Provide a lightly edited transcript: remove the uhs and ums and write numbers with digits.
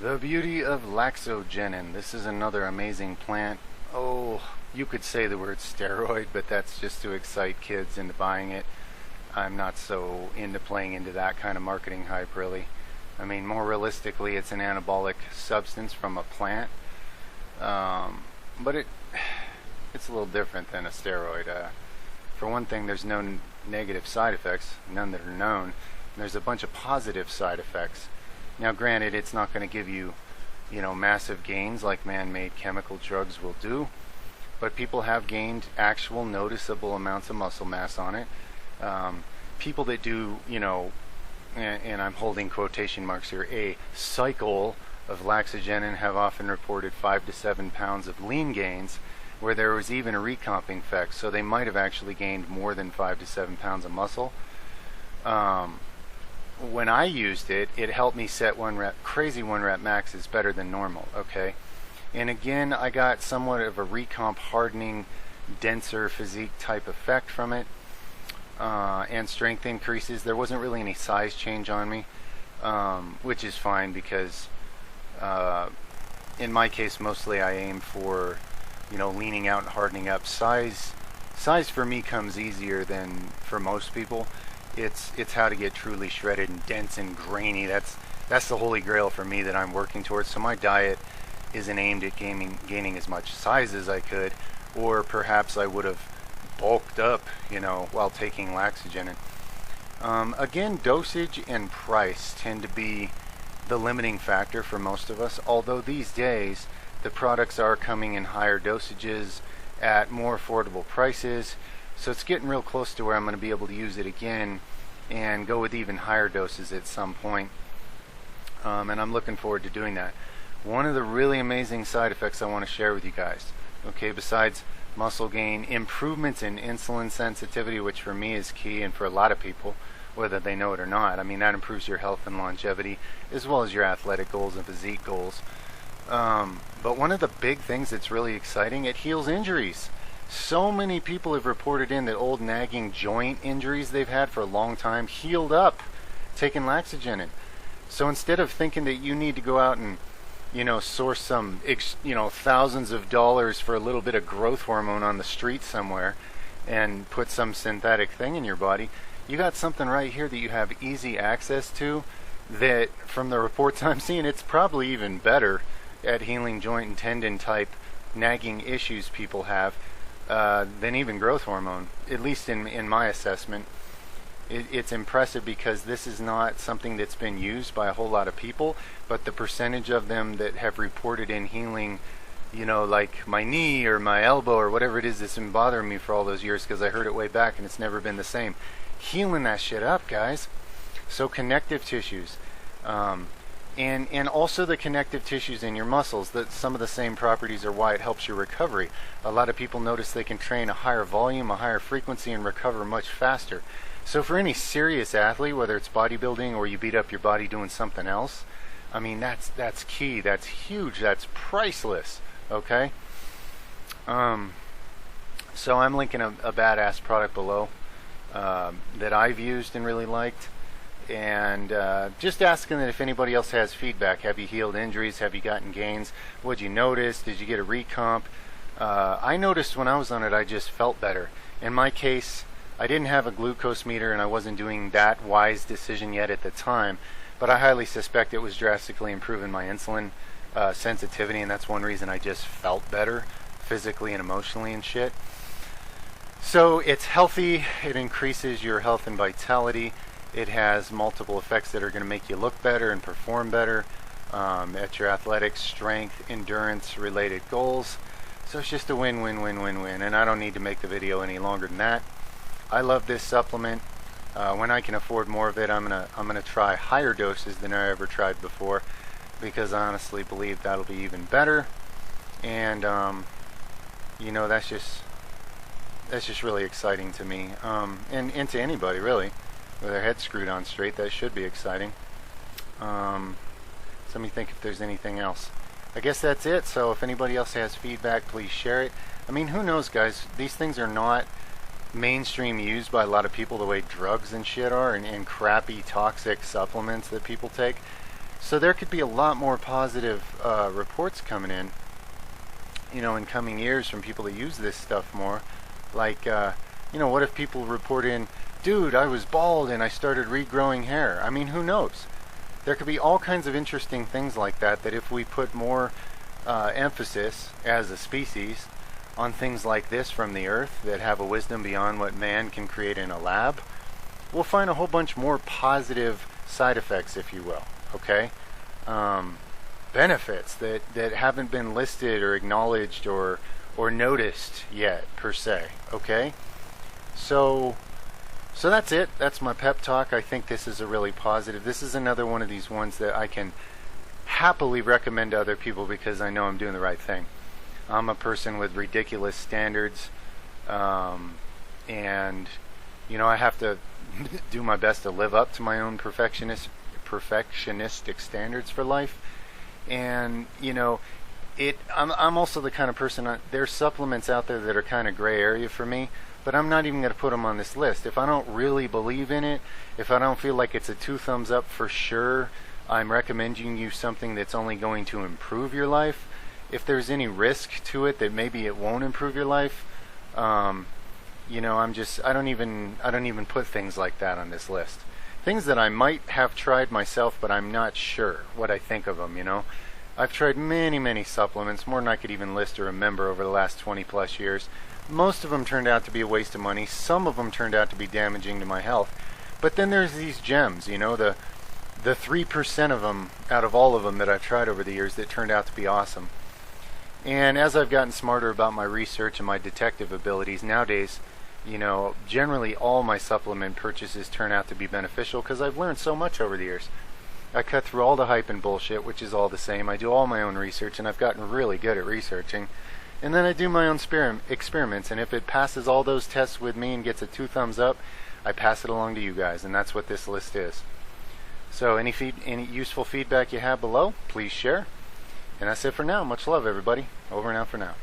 The beauty of Laxogenin. This is another amazing plant. Oh, you could say the word steroid, but that's just to excite kids into buying it. I'm not so into playing into that kind of marketing hype, really. I mean, more realistically, it's an anabolic substance from a plant. But it's a little different than a steroid. For one thing, there's no negative side effects, none that are known. There's a bunch of positive side effects. Now, granted, it's not going to give you, massive gains like man-made chemical drugs will do, but people have gained actual noticeable amounts of muscle mass on it. People that do, and I'm holding quotation marks here, a cycle of Laxogenin have often reported 5 to 7 pounds of lean gains, where there was even a recomping effect, so they might have actually gained more than 5 to 7 pounds of muscle. When I used it, it helped me set crazy 1 rep maxes better than normal, okay? And again, I got somewhat of a recomp hardening, denser physique type effect from it, and strength increases. There wasn't really any size change on me, which is fine because in my case, mostly I aim for, leaning out and hardening up. Size for me comes easier than for most people. It's how to get truly shredded and dense and grainy. That's the holy grail for me that I'm working towards. So my diet isn't aimed at gaining as much size as I could, or perhaps I would have bulked up, while taking Laxogenin. Again, dosage and price tend to be the limiting factor for most of us, although these days the products are coming in higher dosages at more affordable prices. So it's getting real close to where I'm going to be able to use it again and go with even higher doses at some point. And I'm looking forward to doing that. One of the really amazing side effects I want to share with you guys, okay, besides muscle gain, improvements in insulin sensitivity, which for me is key, and for a lot of people, whether they know it or not. I mean, that improves your health and longevity, as well as your athletic goals and physique goals. But one of the big things that's really exciting, it heals injuries. So many people have reported in that old nagging joint injuries they've had for a long time healed up taking Laxogenin. So instead of thinking that you need to go out and, source some, thousands of dollars for a little bit of growth hormone on the street somewhere and put some synthetic thing in your body, you got something right here that you have easy access to that, from the reports I'm seeing, it's probably even better at healing joint and tendon type nagging issues people have than even growth hormone, at least in my assessment. It's impressive because this is not something that's been used by a whole lot of people, but the percentage of them that have reported in healing, like my knee or my elbow or whatever it is that's been bothering me for all those years, because I heard it way back and it's never been the same. Healing that shit up, guys. So connective tissues, and also the connective tissues in your muscles, that some of the same properties are why it helps your recovery. A lot of people notice they can train a higher volume, a higher frequency, and recover much faster. So for any serious athlete, whether it's bodybuilding or you beat up your body doing something else, I mean, that's key, that's huge, that's priceless, okay? So I'm linking a badass product below that I've used and really liked. And just asking that if anybody else has feedback. Have you healed injuries? Have you gotten gains? What'd you notice? Did you get a recomp? I noticed when I was on it, I just felt better. In my case, I didn't have a glucose meter and I wasn't doing that wise decision yet at the time, but I highly suspect it was drastically improving my insulin sensitivity, and that's one reason I just felt better physically and emotionally and shit. So it's healthy. It increases your health and vitality. It has multiple effects that are going to make you look better and perform better at your athletics, strength, endurance related goals. So it's just a win-win-win-win-win, and I don't need to make the video any longer than that. I love this supplement. When I can afford more of it, I'm gonna try higher doses than I ever tried before, because I honestly believe that'll be even better. And that's just really exciting to me, and to anybody really with their head screwed on straight. That should be exciting. So let me think if there's anything else. I guess that's it. So if anybody else has feedback, please share it. I mean, who knows, guys? These things are not mainstream used by a lot of people the way drugs and shit are, and crappy toxic supplements that people take. So there could be a lot more positive reports coming in, in coming years from people that use this stuff more. Like, what if people report in, dude, I was bald and I started regrowing hair? I mean, who knows? There could be all kinds of interesting things like that, that if we put more emphasis as a species on things like this from the earth that have a wisdom beyond what man can create in a lab, we'll find a whole bunch more positive side effects, if you will, okay? Benefits that haven't been listed or acknowledged or noticed yet, per se, okay? So that's it. That's my pep talk. I think this is a really positive. This is another one of these ones that I can happily recommend to other people because I know I'm doing the right thing. I'm a person with ridiculous standards, and I have to do my best to live up to my own perfectionistic standards for life. And I'm also the kind of person, there's supplements out there that are kind of gray area for me, but I'm not even going to put them on this list. If I don't really believe in it, if I don't feel like it's a 2 thumbs up for sure, I'm recommending you something that's only going to improve your life. If there's any risk to it that maybe it won't improve your life, I don't even put things like that on this list. Things that I might have tried myself, but I'm not sure what I think of them, I've tried many, many supplements, more than I could even list or remember over the last 20 plus years. Most of them turned out to be a waste of money. Some of them turned out to be damaging to my health. But then there's these gems, the 3% of them out of all of them that I've tried over the years that turned out to be awesome. And as I've gotten smarter about my research and my detective abilities nowadays, generally all my supplement purchases turn out to be beneficial because I've learned so much over the years. I cut through all the hype and bullshit, which is all the same. I do all my own research, and I've gotten really good at researching. And then I do my own experiments, and if it passes all those tests with me and gets a 2 thumbs up, I pass it along to you guys, and that's what this list is. So any useful feedback you have below, please share. And that's it for now. Much love, everybody. Over and out for now.